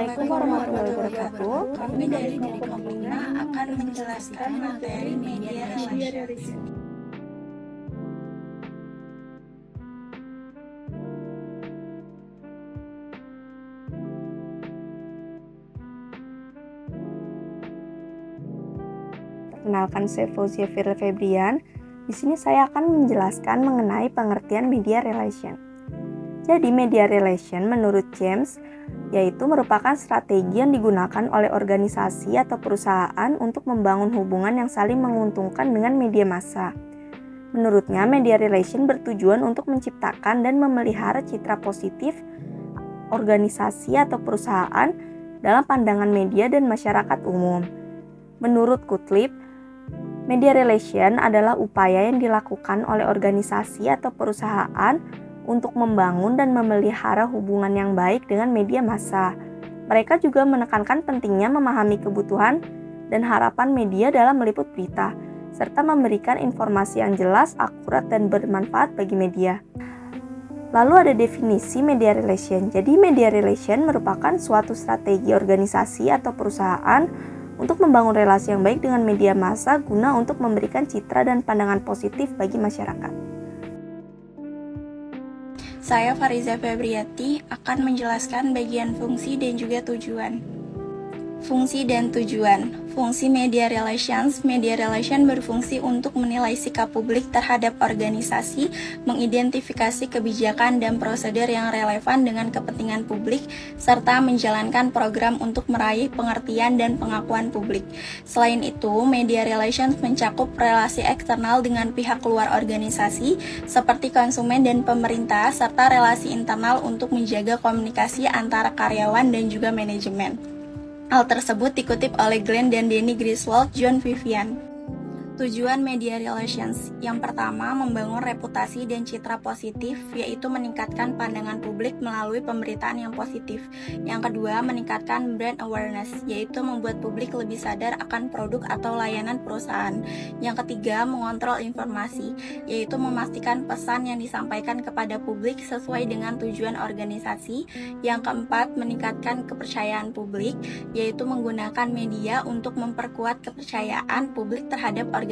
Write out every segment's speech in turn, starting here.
Assalamualaikum warahmatullahi wabarakatuh. Kami dari Komuna akan menjelaskan materi media relation. Perkenalkan, saya Fauzia Firly Febrian. Di sini saya akan menjelaskan mengenai pengertian media relation. Jadi, media relation menurut James yaitu merupakan strategi yang digunakan oleh organisasi atau perusahaan untuk membangun hubungan yang saling menguntungkan dengan media massa. Menurutnya, media relation bertujuan untuk menciptakan dan memelihara citra positif organisasi atau perusahaan dalam pandangan media dan masyarakat umum. Menurut Kutlib, media relation adalah upaya yang dilakukan oleh organisasi atau perusahaan untuk membangun dan memelihara hubungan yang baik dengan media massa. Mereka juga menekankan pentingnya memahami kebutuhan dan harapan media dalam meliput berita, serta memberikan informasi yang jelas, akurat, dan bermanfaat bagi media. Lalu ada definisi media relation. Jadi media relation merupakan suatu strategi organisasi atau perusahaan untuk membangun relasi yang baik dengan media massa guna untuk memberikan citra dan pandangan positif bagi masyarakat. Saya Fariza Febriati akan menjelaskan bagian fungsi dan juga tujuan. Fungsi dan tujuan. Fungsi media relation berfungsi untuk menilai sikap publik terhadap organisasi, mengidentifikasi kebijakan dan prosedur yang relevan dengan kepentingan publik, serta menjalankan program untuk meraih pengertian dan pengakuan publik. Selain itu, media relations mencakup relasi eksternal dengan pihak luar organisasi, seperti konsumen dan pemerintah, serta relasi internal untuk menjaga komunikasi antara karyawan dan juga manajemen. Hal tersebut dikutip oleh Glenn dan Danny Griswold, John Vivian. Tujuan media relations. Yang pertama, membangun reputasi dan citra positif, yaitu meningkatkan pandangan publik melalui pemberitaan yang positif. Yang kedua, meningkatkan brand awareness, yaitu membuat publik lebih sadar akan produk atau layanan perusahaan. Yang ketiga, mengontrol informasi, yaitu memastikan pesan yang disampaikan kepada publik sesuai dengan tujuan organisasi. Yang keempat, meningkatkan kepercayaan publik, yaitu menggunakan media untuk memperkuat kepercayaan publik terhadap organisasi.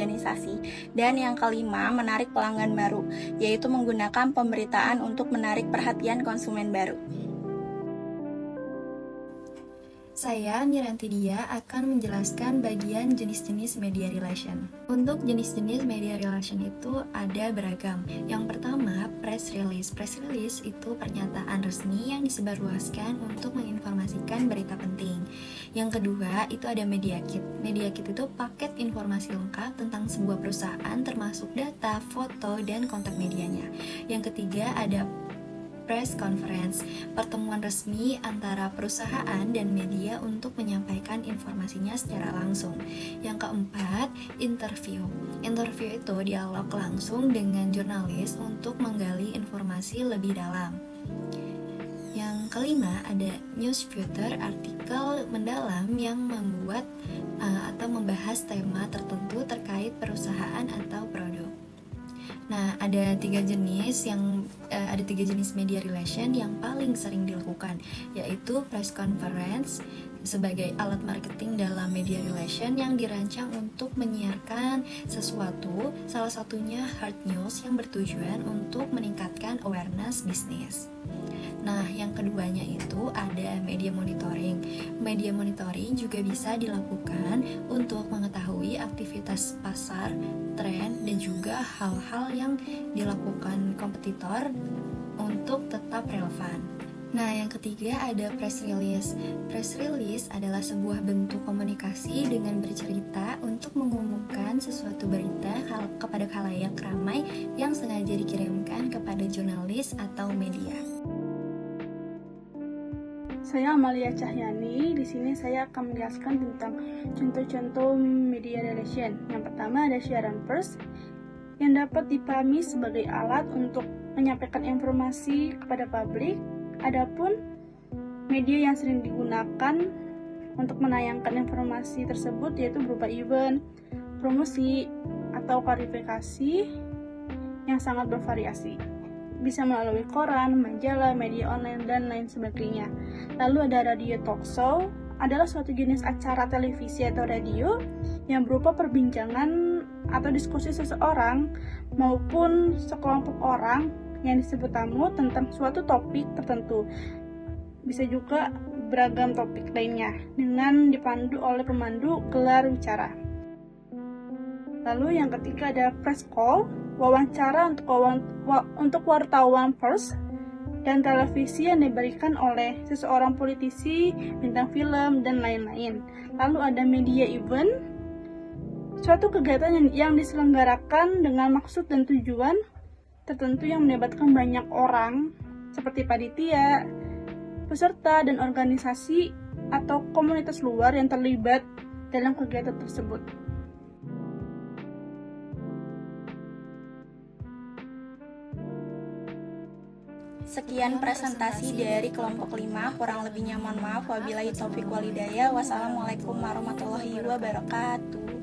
Dan yang kelima, menarik pelanggan baru, yaitu menggunakan pemberitaan untuk menarik perhatian konsumen baru. Saya, Miranti Dia, akan menjelaskan bagian jenis-jenis media relation. Untuk jenis-jenis media relation itu ada beragam. Yang pertama, press release. Press release itu pernyataan resmi yang disebarluaskan untuk menginformasikan berita penting. Yang kedua, itu ada media kit. Media kit itu paket informasi lengkap tentang sebuah perusahaan termasuk data, foto, dan kontak medianya. Yang ketiga, ada press conference, pertemuan resmi antara perusahaan dan media untuk menyampaikan informasinya secara langsung. Yang keempat, interview. Interview itu dialog langsung dengan jurnalis untuk menggali informasi lebih dalam. Yang kelima, ada newsfeeder, artikel mendalam yang membuat atau membahas tema tertentu terkait perusahaan atau produk. Nah, ada tiga jenis media relation yang paling sering dilakukan, yaitu press conference sebagai alat marketing dalam media relation yang dirancang untuk menyiarkan sesuatu, salah satunya hard news yang bertujuan untuk meningkatkan awareness bisnis. Nah, yang keduanya itu ada media monitoring. Media monitoring juga bisa dilakukan untuk mengetahui aktivitas pasar, tren, dan juga hal-hal yang dilakukan kompetitor untuk tetap relevan. Nah, yang ketiga ada press release. Press release adalah sebuah bentuk komunikasi dengan bercerita untuk mengumumkan sesuatu berita kepada khalayak ramai yang sengaja dikirimkan kepada jurnalis atau media. Saya Amalia Cahyani. Di sini saya akan menjelaskan tentang contoh-contoh media relation. Yang pertama ada siaran pers yang dapat dipahami sebagai alat untuk menyampaikan informasi kepada publik. Adapun media yang sering digunakan untuk menayangkan informasi tersebut yaitu berupa event, promosi, atau klarifikasi yang sangat bervariasi. bisa melalui koran, majalah, media online, dan lain sebagainya. Lalu ada radio talk show, adalah suatu jenis acara televisi atau radio yang berupa perbincangan atau diskusi seseorang maupun sekelompok orang yang disebut tamu tentang suatu topik tertentu. Bisa juga beragam topik lainnya dengan dipandu oleh pemandu gelar bicara. Lalu yang ketiga ada press call, wawancara untuk wartawan pers dan televisi yang diberikan oleh seseorang politisi, bintang film, dan lain-lain. Lalu ada media event, suatu kegiatan yang diselenggarakan dengan maksud dan tujuan tertentu yang melibatkan banyak orang seperti panitia, peserta, dan organisasi atau komunitas luar yang terlibat dalam kegiatan tersebut. Sekian presentasi dari kelompok 5, kurang lebihnya mohon maaf. Wabillahi taufiq walhidayah. Wassalamualaikum warahmatullahi wabarakatuh.